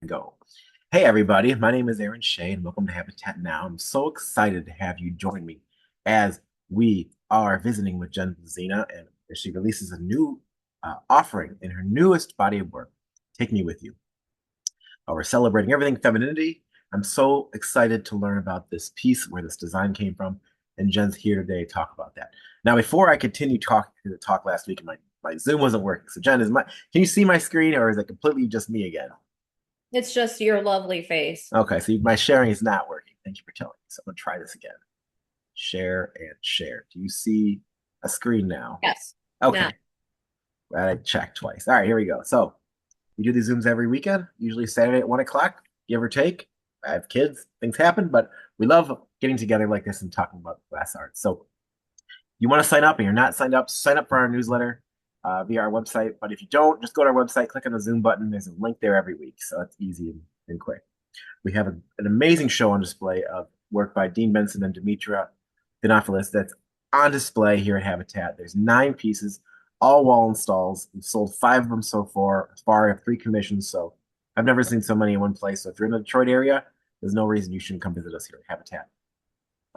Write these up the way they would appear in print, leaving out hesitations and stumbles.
Go. Hey everybody, my name is Aaron Shea and welcome to Habitat Now. I'm so excited to have you join me as we are visiting with Jen Blazina and she releases a new offering in her newest body of work, Take Me With You. We're celebrating everything femininity. I'm so excited to learn about this piece, where this design came from, and Jen's here today to talk about that. Now, before I continue talking to the talk last week, my Zoom wasn't working. So Jen, can you see my screen or is it completely just me again? It's just your lovely face. Okay, so my sharing is not working. Thank you for telling me. So I'm gonna try this again. Share and share. Do you see a screen now? Yes. Now, Okay, I checked twice. All right, here we go. So we do these Zooms every weekend, usually Saturday at 1 o'clock, give or take. I have kids, things happen, but we love getting together like this and talking about glass art. So you want to sign up and you're not signed up, sign up for our newsletter via our website. But if you don't, just go to our website, click on the Zoom button. There's a link there every week. So it's easy and quick. We have an amazing show on display of work by Dean Benson and Dimitra Dinopoulos that's on display here at Habitat. There's 9 pieces, all wall installs. We've sold 5 of them so far. I have 3 commissions, so I've never seen so many in one place. So if you're in the Detroit area, there's no reason you shouldn't come visit us here at Habitat.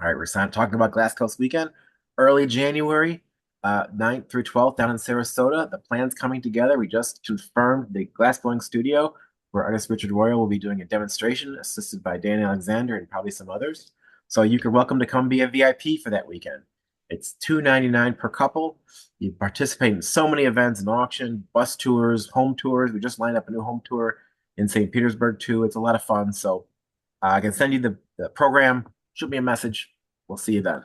All right, we're talking about Glass Coast Weekend, early January, 9th through 12th down in Sarasota. The plan's coming together. We just confirmed the glass blowing studio where artist Richard Royal will be doing a demonstration assisted by Dan Alexander and probably some others. So you're welcome to come be a VIP for that weekend. It's $2.99 per couple. You participate in so many events, an auction, bus tours, home tours. We just lined up a new home tour in St. Petersburg too. It's a lot of fun. So I can send you the program. Shoot me a message. We'll see you then.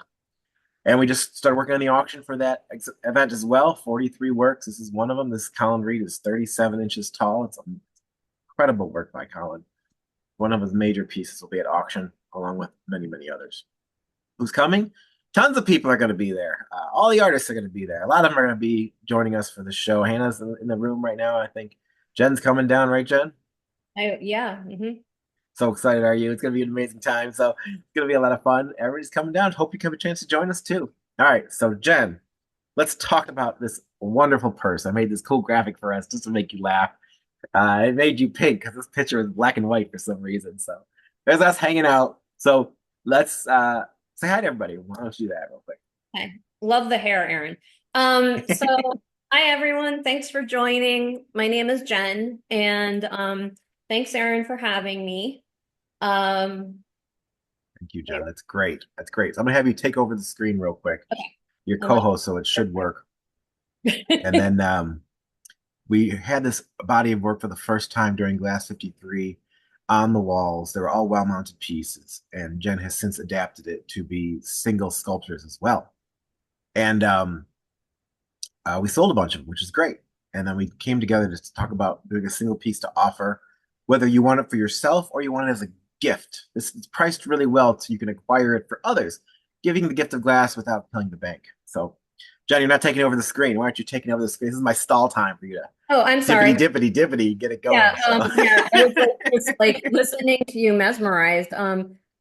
And we just started working on the auction for that event as well. 43 works. This is one of them. This Colin Reed is 37 inches tall. It's incredible work by Colin. One of his major pieces will be at auction, along with many, many others. Who's coming? Tons of people are going to be there. All the artists are going to be there. A lot of them are going to be joining us for the show. Hannah's in the room right now. I think Jen's coming down, right, Jen? yeah. So excited are you? It's going to be an amazing time. So it's going to be a lot of fun. Everybody's coming down. Hope you have a chance to join us too. All right. So, Jen, let's talk about this wonderful purse. I made this cool graphic for us just to make you laugh. It made you pink because this picture is black and white for some reason. So there's us hanging out. So let's say hi to everybody. Why don't you do that real quick? Okay. Love the hair, Aaron. So hi everyone. Thanks for joining. My name is Jen, and thanks, Aaron, for having me. Um, Thank you, Jen. That's great. That's great. So I'm gonna have you take over the screen real quick. okay. Your I'll let co-host, so it should work. And you- then we had this body of work for the first time during Glass 53 on the walls. They were all well-mounted pieces, and Jen has since adapted it to be single sculptures as well. And we sold a bunch of them, which is great. And then we came together to talk about doing a single piece to offer, whether you want it for yourself or you want it as a gift. This is priced really well so you can acquire it for others, giving the gift of glass without killing the bank. So, Jen, you're not taking over the screen. Why aren't you taking over the screen? This is my stall time for you to Oh, I'm dippity sorry. dippity dippity get it Yeah, going. So, yeah. I was just like listening to you mesmerized.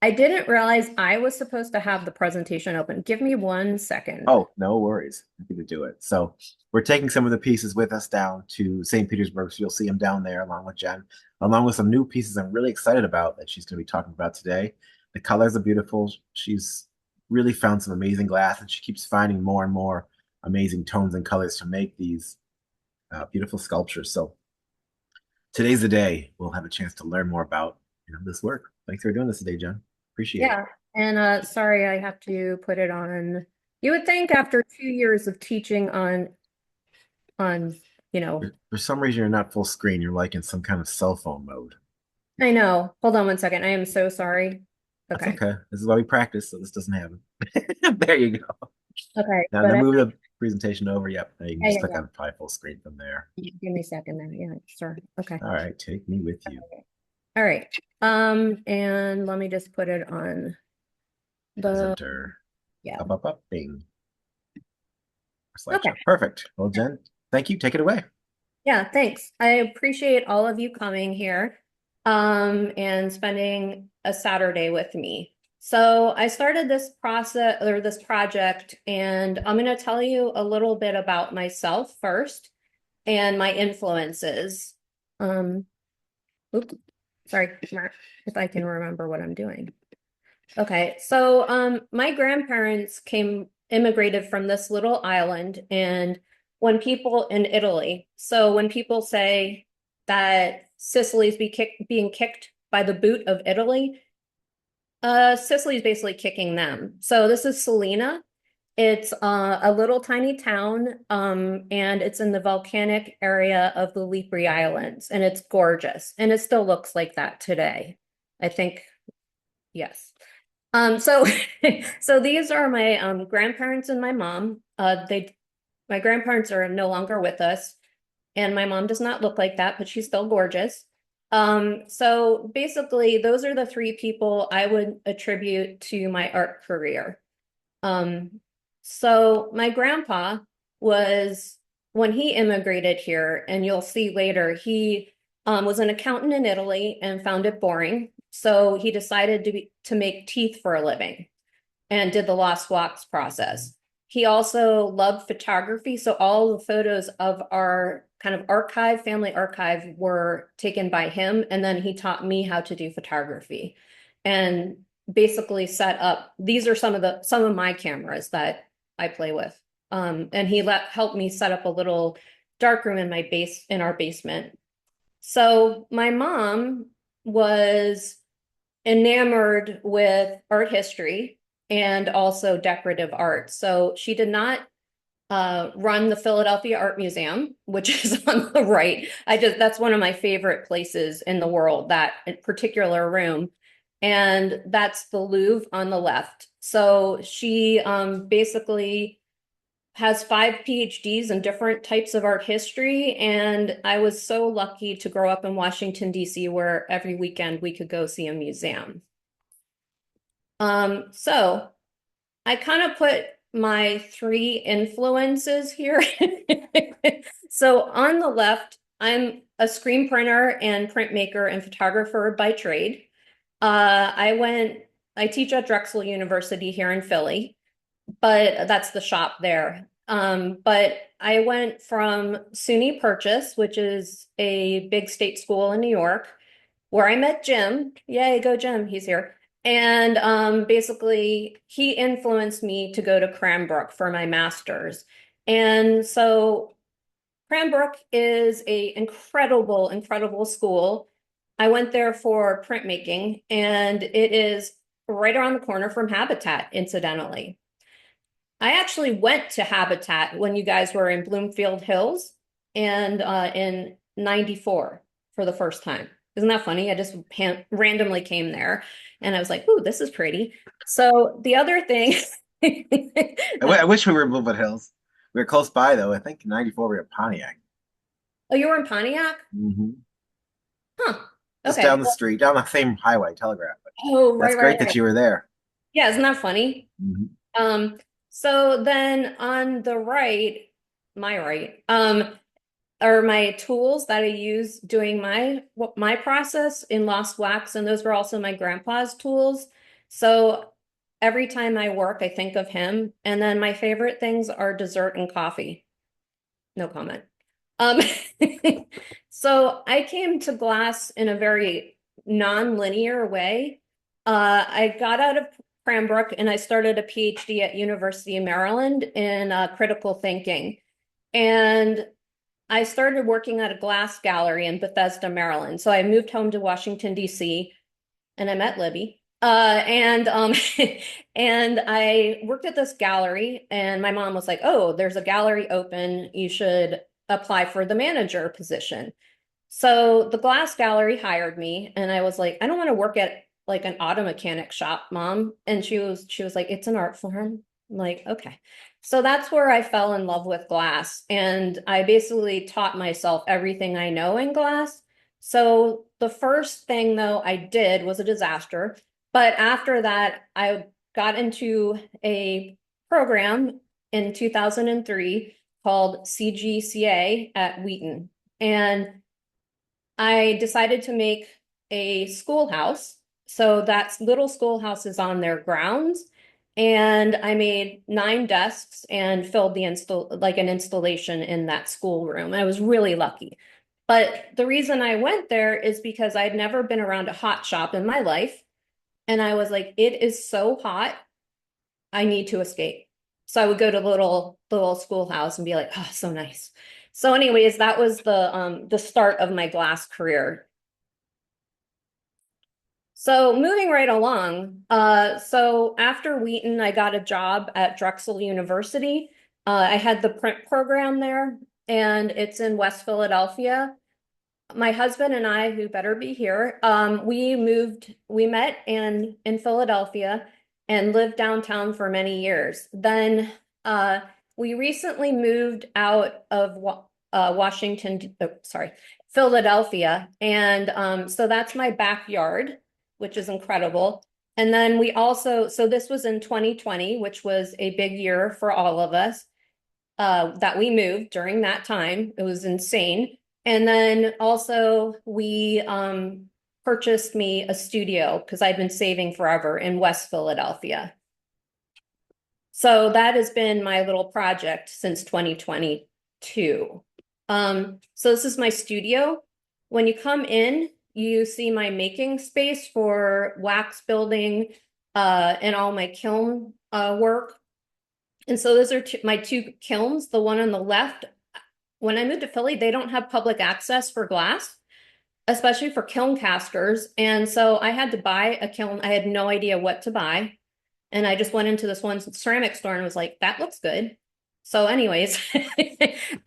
I didn't realize I was supposed to have the presentation open. Give me 1 second. oh, no worries. Happy to do it. So, we're taking some of the pieces with us down to St. Petersburg. So, you'll see them down there along with Jen, along with some new pieces I'm really excited about that she's going to be talking about today. The colors are beautiful. She's really found some amazing glass and she keeps finding more and more amazing tones and colors to make these beautiful sculptures. So, today's the day we'll have a chance to learn more about this work. Thanks for doing this today, Jen. Appreciate it. Yeah. And sorry, I have to put it on. You would think after 2 years of teaching on, you know, For some reason, you're not full screen. You're like in some kind of cell phone mode. I know. Hold on 1 second. I am so sorry. That's Okay. okay. This is why we practice, so this doesn't happen. There you go. Okay. Now, But then move the presentation over. Yep. Now you can yeah, just yeah, click yeah. on probably full screen from there. Give me a second there. Yeah, sure. Okay. All right. Take me with you. All right. And let me just put it on the, Presenter. yeah. Up, up, up. Bing. Okay. Slideshow. Perfect. Well, Jen, thank you. Take it away. Yeah, thanks. I appreciate all of you coming here and spending a Saturday with me. So I started this process or this project, and I'm going to tell you a little bit about myself first and my influences. Um, oops. Sorry, if I can remember what I'm doing. Okay, so my grandparents immigrated from this little island, and when people in Italy, so when people say that Sicily's being kicked by the boot of Italy, Sicily's basically kicking them. So this is Salina. It's a little tiny town, and it's in the volcanic area of the Lipari Islands, and it's gorgeous, and it still looks like that today. I think, yes. So so these are my grandparents and my mom. My grandparents are no longer with us, and my mom does not look like that, but she's still gorgeous. So basically, those are the three people I would attribute to my art career. Um, so my grandpa was, when he immigrated here, and you'll see later, he was an accountant in Italy and found it boring. So he decided to make teeth for a living and did the lost wax process. He also loved photography. So all the photos of our kind of archive, family archive, were taken by him. And then he taught me how to do photography and basically set up, these are some of my cameras that I play with. And he helped me set up a little darkroom in our basement. So my mom was enamored with art history and also decorative art. So she did not run the Philadelphia Art Museum, which is on the right. That's one of my favorite places in the world, that particular room. And that's the Louvre on the left. So she basically has 5 PhDs in different types of art history. And I was so lucky to grow up in Washington, D.C., where every weekend we could go see a museum. So I kind of put my 3 influences here. So on the left, I'm a screen printer and printmaker and photographer by trade. I teach at Drexel University here in Philly, but that's the shop there. But I went from SUNY Purchase, which is a big state school in New York, where I met Jim. Yay, go Jim, he's here. And basically, he influenced me to go to Cranbrook for my master's. And so Cranbrook is a incredible, incredible school. I went there for printmaking, and it is right around the corner from Habitat, incidentally. I actually went to Habitat when you guys were in Bloomfield Hills and in 94 for the first time. Isn't that funny? I just randomly came there and I was like, ooh, this is pretty. So the other thing, I wish we were in Bloomfield Hills. We were close by though. I think in '94 we were in Pontiac. oh, you were in Pontiac? Hmm. Huh. Just Okay. down the street, down the same highway, Telegraph. But Oh, that's right, right, great that right. you were there. Yeah, isn't that funny? Hmm. Um, so then on the right, my right, are my tools that I use doing my process in Lost Wax, and those were also my grandpa's tools. So every time I work, I think of him. And then my favorite things are dessert and coffee. No comment. Um, so I came to glass in a very non-linear way. I got out of Cranbrook and I started a PhD at University of Maryland in critical thinking. And I started working at a glass gallery in Bethesda, Maryland. So I moved home to Washington, D.C., and I met Libby. And and I worked at this gallery, and my mom was like, "Oh, there's a gallery open. You should apply for the manager position." So the glass gallery hired me, and I was like, "I don't want to work at like an auto mechanic shop, Mom." And she was like, "It's an art form." I'm like, okay. So that's where I fell in love with glass, and I basically taught myself everything I know in glass. So the first thing though I did was a disaster, but after that I got into a program in 2003 called CGCA at Wheaton, and I decided to make a schoolhouse. So that little schoolhouse is on their grounds. And I made 9 desks and filled the an installation in that schoolroom. I was really lucky. But the reason I went there is because I'd never been around a hot shop in my life. And I was like, it is so hot. I need to escape. So I would go to the little schoolhouse and be like, oh, so nice. So, anyways, that was the start of my glass career. So moving right along, so after Wheaton, I got a job at Drexel University. I had the print program there, and it's in West Philadelphia. My husband and I, who better be here, we met in Philadelphia and lived downtown for many years. Then uh, we recently moved out of Philadelphia. And so that's my backyard, which is incredible. And then so this was in 2020, which was a big year for all of us, that we moved during that time. It was insane. And then also we purchased me a studio because I've been saving forever in West Philadelphia. So that has been my little project since 2022. So this is my studio. When you come in, you see my making space for wax building and all my kiln work. And so those are my two kilns. The one on the left, when I moved to Philly, they don't have public access for glass, especially for kiln casters. And so I had to buy a kiln. I had no idea what to buy. And I just went into this one ceramic store and was like, that looks good. So, anyways,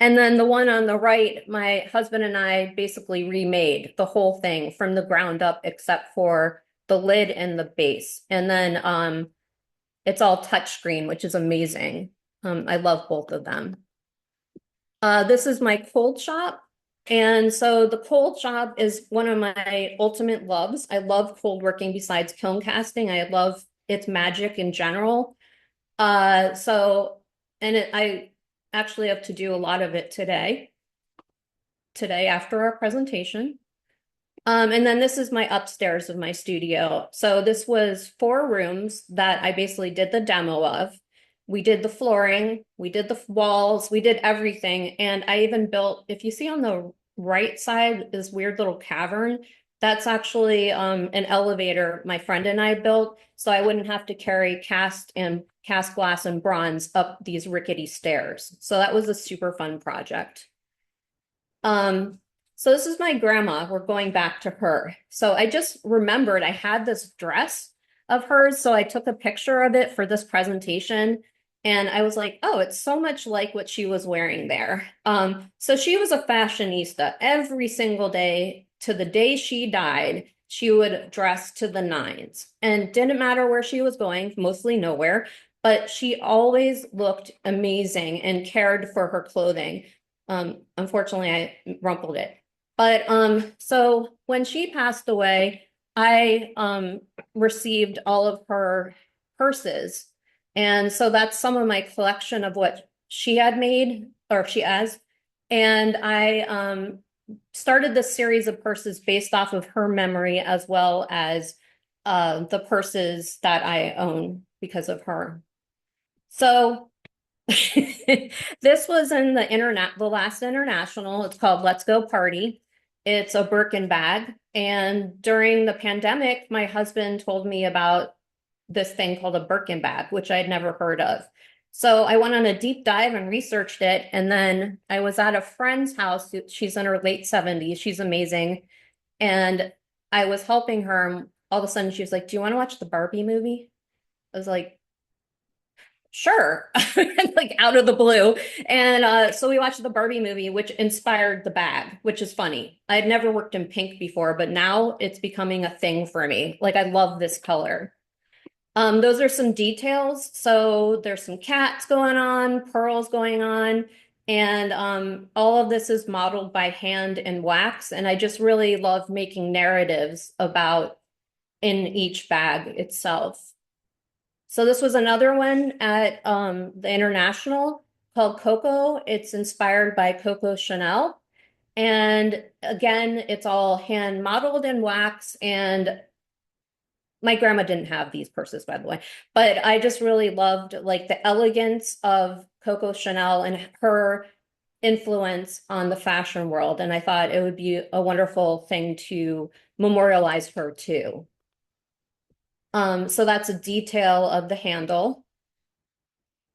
and then the one on the right, my husband and I basically remade the whole thing from the ground up, except for the lid and the base. And then it's all touchscreen, which is amazing. I love both of them. This is my cold shop. And so the cold shop is one of my ultimate loves. I love cold working besides kiln casting. I love its magic in general. I actually have to do a lot of it today after our presentation. And then this is my upstairs of my studio. So this was 4 rooms that I basically did the demo of. We did the flooring, we did the walls, we did everything. And I even built, if you see on the right side, this weird little cavern, that's actually an elevator my friend and I built, so I wouldn't have to carry cast glass and bronze up these rickety stairs. So that was a super fun project. So this is my grandma. We're going back to her. So I just remembered I had this dress of hers, so I took a picture of it for this presentation. And I was like, oh, it's so much like what she was wearing there. So she was a fashionista. Every single day to the day she died, she would dress to the nines. And didn't matter where she was going, mostly nowhere, but she always looked amazing and cared for her clothing. Unfortunately, I rumpled it. But so when she passed away, I received all of her purses. And so that's some of my collection of what she had made, or she has. And I started this series of purses based off of her memory, as well as the purses that I own because of her. So this was in the last international. It's called Let's Go Party. It's a Birkin bag. And during the pandemic, my husband told me about this thing called a Birkin bag, which I had never heard of. So I went on a deep dive and researched it. And then I was at a friend's house. She's in her late 70s. She's amazing. And I was helping her. And all of a sudden, she was like, do you want to watch the Barbie movie? I was like, sure, like out of the blue. And so we watched the Barbie movie, which inspired the bag, which is funny. I had never worked in pink before, but now it's becoming a thing for me. Like, I love this color. Those are some details. So there's some cats going on, pearls going on, and all of this is modeled by hand and wax. And I just really love making narratives about in each bag itself. So this was another one at the International called Coco. It's inspired by Coco Chanel. And again, it's all hand modeled in wax. And my grandma didn't have these purses, by the way, but I just really loved like the elegance of Coco Chanel and her influence on the fashion world, and I thought it would be a wonderful thing to memorialize her too. So that's a detail of the handle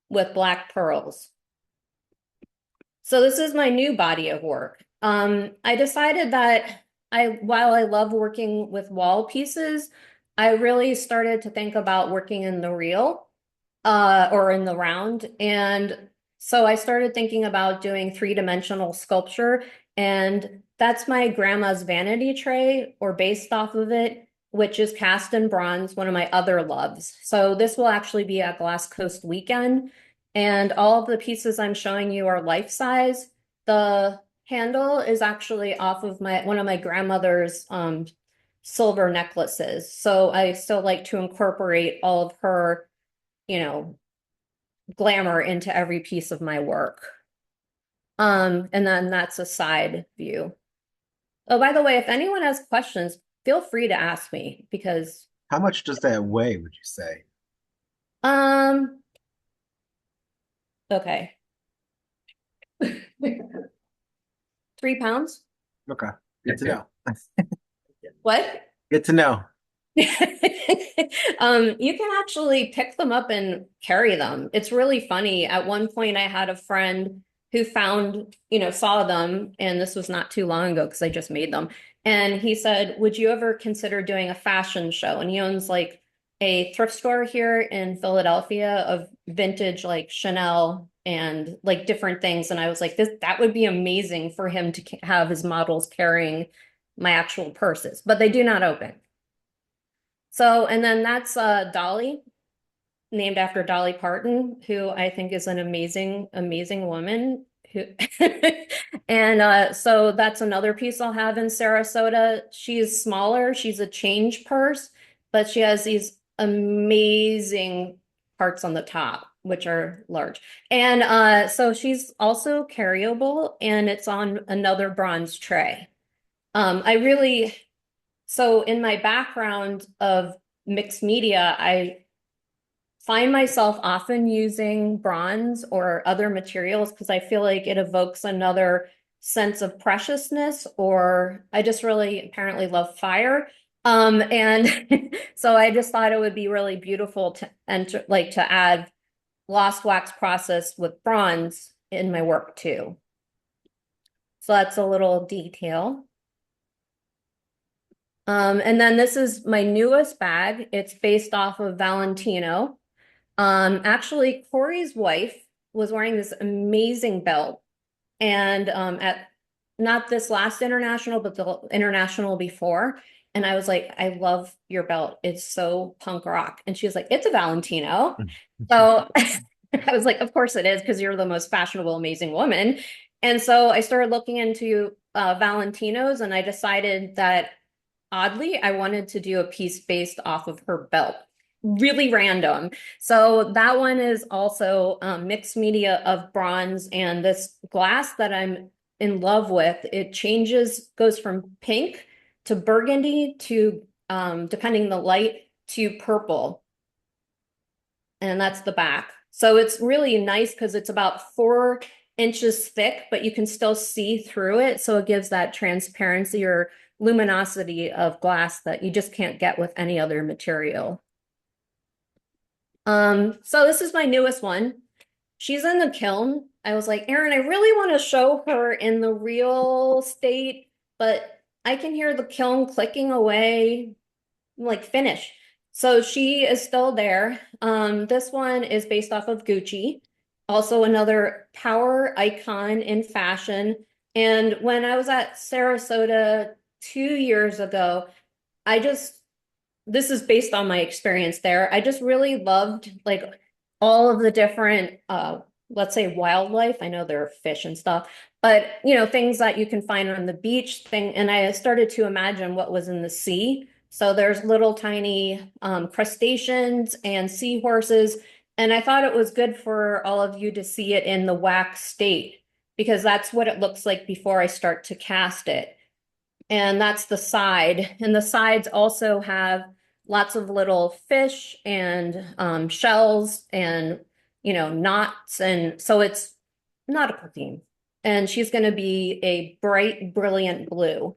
with black pearls. So this is my new body of work. I decided that while I love working with wall pieces, I really started to think about working in the real, or in the round. And so I started thinking about doing three-dimensional sculpture, and that's my grandma's vanity tray, or based off of it, which is cast in bronze, one of my other loves. So this will actually be at Glass Coast weekend. And all of the pieces I'm showing you are life size. The handle is actually off of one of my grandmother's silver necklaces. So I still like to incorporate all of her, you know, glamour into every piece of my work. And then that's a side view. Oh, by the way, if anyone has questions, feel free to ask me because How much does that weigh, would you say? um okay. 3 pounds? Okay. Good to know. What? Good to know. You can actually pick them up and carry them. It's really funny. At one point, I had a friend who found, saw them, and this was not too long ago because I just made them. And he said, "Would you ever consider doing a fashion show?" And he owns like a thrift store here in Philadelphia of vintage like Chanel and like different things. And I was like, that would be amazing for him to have his models carrying my actual purses, but they do not open. So, and then that's Dolly, named after Dolly Parton, who I think is an amazing, amazing woman. Who and so that's another piece I'll have in Sarasota. She's smaller, she's a change purse, but she has these amazing parts on the top, which are large. And so she's also carryable, and it's on another bronze tray. I really So in my background of mixed media, I find myself often using bronze or other materials because I feel like it evokes another sense of preciousness, or I just really apparently love fire. And so I just thought it would be really beautiful to enter, like to add lost wax process with bronze in my work too. So that's a little detail. And then this is my newest bag. It's based off of Valentino. Actually, Corey's wife was wearing this amazing belt, and at not this last international, but the international before. And I was like, I love your belt. It's so punk rock. And she was like, it's a Valentino. So I was like, of course it is, because you're the most fashionable, amazing woman. And so I started looking into Valentinos, and I decided that oddly, I wanted to do a piece based off of her belt. Really random. So that one is also mixed media of bronze, and this glass that I'm in love with, it changes, goes from pink to burgundy to, depending the light, to purple. And that's the back. So it's really nice because it's about 4 inches thick, but you can still see through it. So it gives that transparency or luminosity of glass that you just can't get with any other material. So this is my newest one. She's in the kiln. I was like, Erin, I really want to show her in the real state, but I can hear the kiln clicking away, like finish. So she is still there. This one is based off of Gucci, also another power icon in fashion. And when I was at Sarasota 2 years ago, I just this is based on my experience there. I just really loved like all of the different let's say wildlife. I know there are fish and stuff, but things that you can find on the beach thing. And I started to imagine what was in the sea. So there's little tiny crustaceans and seahorses. And I thought it was good for all of you to see it in the wax state, because that's what it looks like before I start to cast it. And that's the side. And the sides also have lots of little fish and shells and, knots. And so it's nautical theme. and she's going to be a bright, brilliant blue.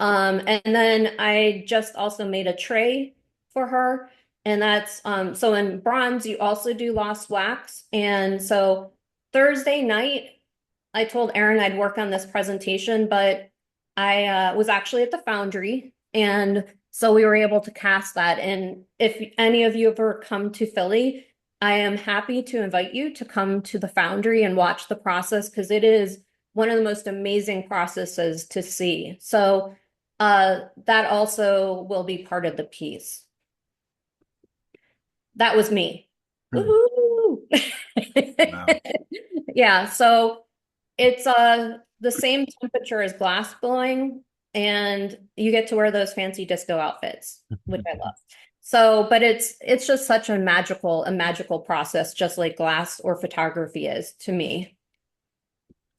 And then I just also made a tray for her. And that's so in bronze, you also do lost wax. And so Thursday night, I told Erin I'd work on this presentation, but I was actually at the foundry. And so we were able to cast that. And if any of you ever come to Philly, I am happy to invite you to come to the foundry and watch the process because it is one of the most amazing processes to see. So that also will be part of the piece. That was me. Hmm. Woohoo! Wow. Yeah, so it's the same temperature as glass blowing, and you get to wear those fancy disco outfits, which I love. So, but it's just such a magical process, just like glass or photography is to me.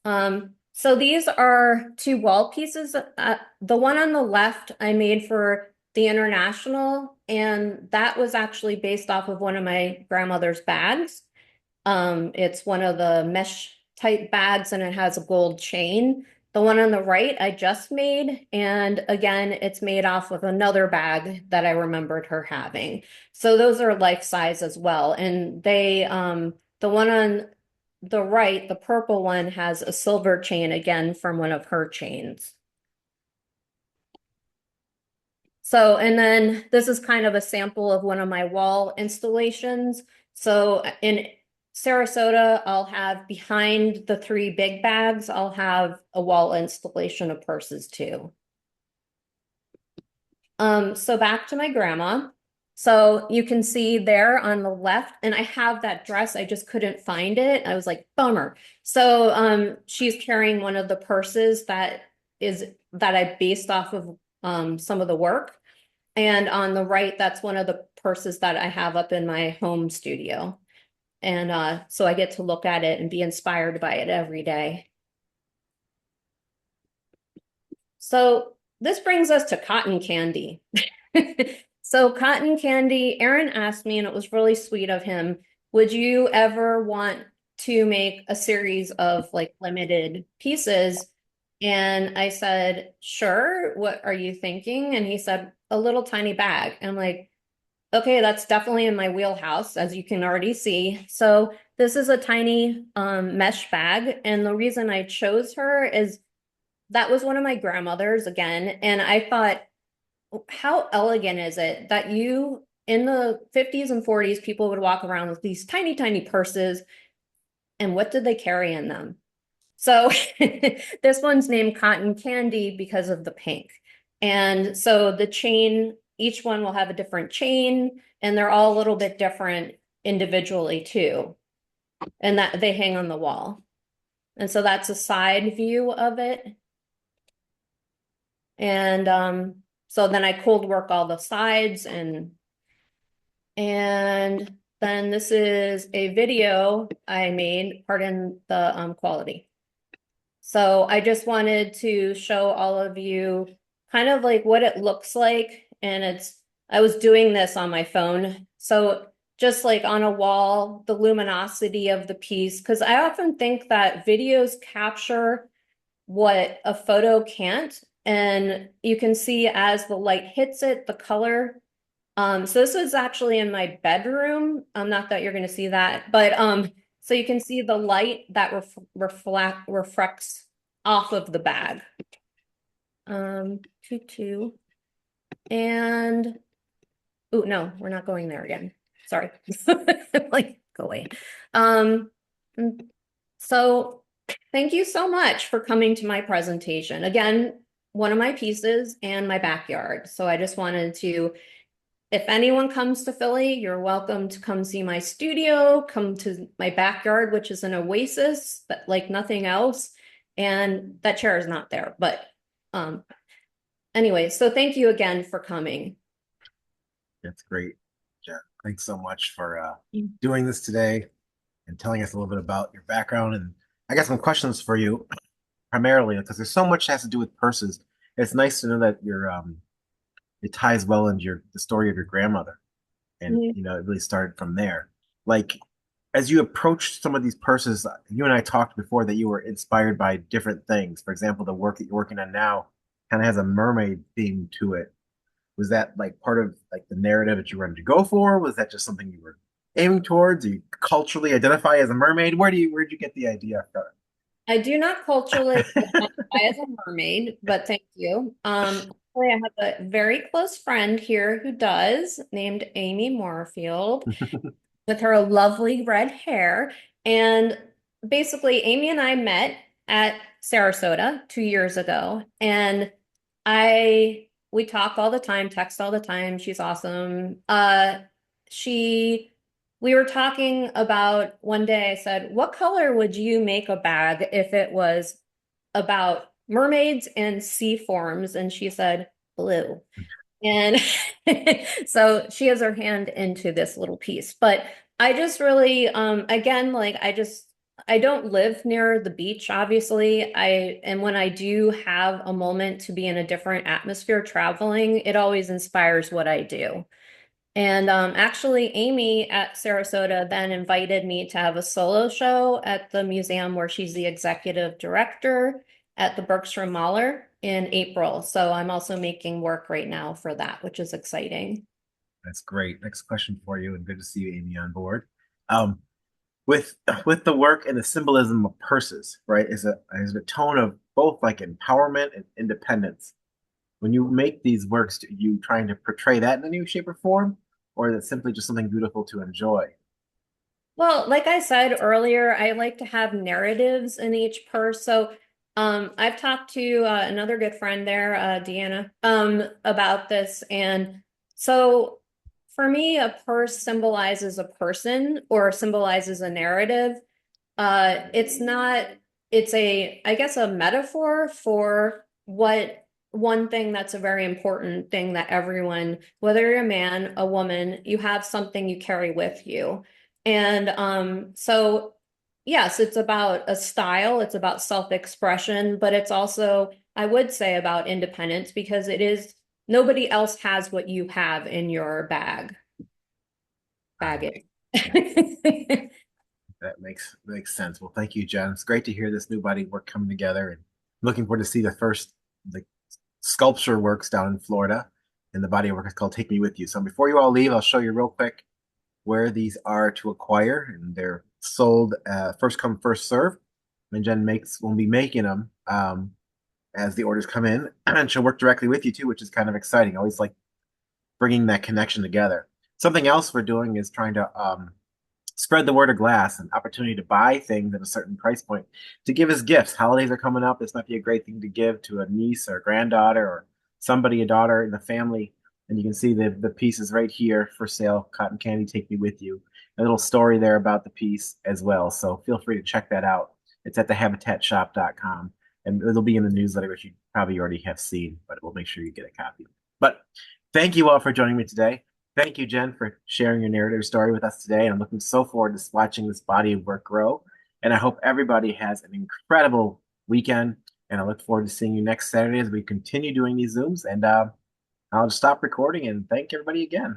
So these are two wall pieces. The one on the left I made for the International, and that was actually based off of one of my grandmother's bags. It's one of the mesh type bags and it has a gold chain. The one on the right I just made, and again, it's made off of another bag that I remembered her having. So those are life size as well. And the one on the right, the purple one, has a silver chain again from one of her chains. So, and then this is kind of a sample of one of my wall installations. So in Sarasota, I'll have behind the three big bags, I'll have a wall installation of purses too. So back to my grandma. So you can see there on the left, and I have that dress, I just couldn't find it. I was like, bummer. So she's carrying one of the purses that I based off of some of the work. And on the right, that's one of the purses that I have up in my home studio. And so I get to look at it and be inspired by it every day. So this brings us to cotton candy. So cotton candy, Aaron asked me, and it was really sweet of him, would you ever want to make a series of like limited pieces? And I said, sure. What are you thinking? And he said, a little tiny bag. And I'm like, okay, that's definitely in my wheelhouse, as you can already see. So this is a tiny mesh bag. And the reason I chose her is that was one of my grandmother's again. And I thought, how elegant is it that you, in the 50s and 40s, people would walk around with these tiny, tiny purses. And what did they carry in them? So this one's named Cotton Candy because of the pink. And so the chain, each one will have a different chain, and they're all a little bit different individually too. And that they hang on the wall. And so that's a side view of it. And so then I cold work all the sides and then this is a video I made, pardon the quality. So I just wanted to show all of you kind of like what it looks like. And I was doing this on my phone. So just like on a wall, the luminosity of the piece, because I often think that videos capture what a photo can't. And you can see as the light hits it, the color. So this was actually in my bedroom. Not that you're going to see that, but so you can see the light that reflects off of the bag. Tutu. And oh no, we're not going there again. Sorry. Like, go away. Um, so thank you so much for coming to my presentation. Again, one of my pieces and my backyard. So I just wanted to, if anyone comes to Philly, you're welcome to come see my studio, come to my backyard, which is an oasis, but like nothing else. And that chair is not there, but anyway, so thank you again for coming. That's great, Jen. Thanks so much for doing this today and telling us a little bit about your background. And I got some questions for you, primarily because there's so much that has to do with purses. It's nice to know that it ties well into the story of your grandmother, and Mhm. it really started from there. Like, as you approached some of these purses, you and I talked before that you were inspired by different things. For example, the work that you're working on now kind of has a mermaid theme to it. Was that like part of like the narrative that you wanted to go for? Was that just something you were aiming towards? Do you culturally identify as a mermaid? Where'd you get the idea from? I do not culturally identify as a mermaid, but thank you. Actually, I have a very close friend here who does, named Amy Moorfield, with her lovely red hair. And basically, Amy and I met at Sarasota 2 years ago, and we talk all the time, text all the time. She's awesome. She we were talking about one day, I said, "What color would you make a bag if it was about mermaids and sea forms?" And she said, "Blue." And so she has her hand into this little piece. But I just really, again, like I don't live near the beach, obviously. And when I do have a moment to be in a different atmosphere traveling, it always inspires what I do. And actually, Amy at Sarasota then invited me to have a solo show at the museum where she's the executive director at the Bergstrom Mahler in April. So I'm also making work right now for that, which is exciting. That's great. Next question for you, and good to see you, Amy, on board. Um, with with the work and the symbolism of purses, right, is a tone of both like empowerment and independence. When you make these works, are you trying to portray that in any shape or form, or is it simply just something beautiful to enjoy? Well, like I said earlier, I like to have narratives in each purse. So I've talked to another good friend there, Deanna, about this. And so for me, a purse symbolizes a person or symbolizes a narrative. It's not, it's I guess, a metaphor for what one thing that's a very important thing that everyone, whether you're a man, a woman, you have something you carry with you. And so, yes, it's about a style, it's about self-expression, but it's also, I would say, about independence because it is nobody else has what you have in your baggage. Yeah, that makes sense. Well, thank you, Jen. It's great to hear this new body work coming together, and looking forward to see the first the sculpture works down in Florida. And the body work is called "Take Me With You." So before you all leave, I'll show you real quick where these are to acquire, and they're sold first come first serve. And Jen makes will be making them as the orders come in, and she'll work directly with you too, which is kind of exciting. I always like bringing that connection together. Something else we're doing is trying to spread the word of glass, an opportunity to buy things at a certain price point to give as gifts. Holidays are coming up. This might be a great thing to give to a niece or a granddaughter or somebody, a daughter in the family. And you can see the pieces right here for sale. Cotton Candy, Take Me With You. A little story there about the piece as well. So feel free to check that out. It's at thehabitatshop.com. And it'll be in the newsletter, which you probably already have seen, but we'll make sure you get a copy. But thank you all for joining me today. Thank you, Jen, for sharing your narrative story with us today. And I'm looking so forward to watching this body of work grow. And I hope everybody has an incredible weekend. And I look forward to seeing you next Saturday as we continue doing these Zooms. And I'll just stop recording and thank everybody again.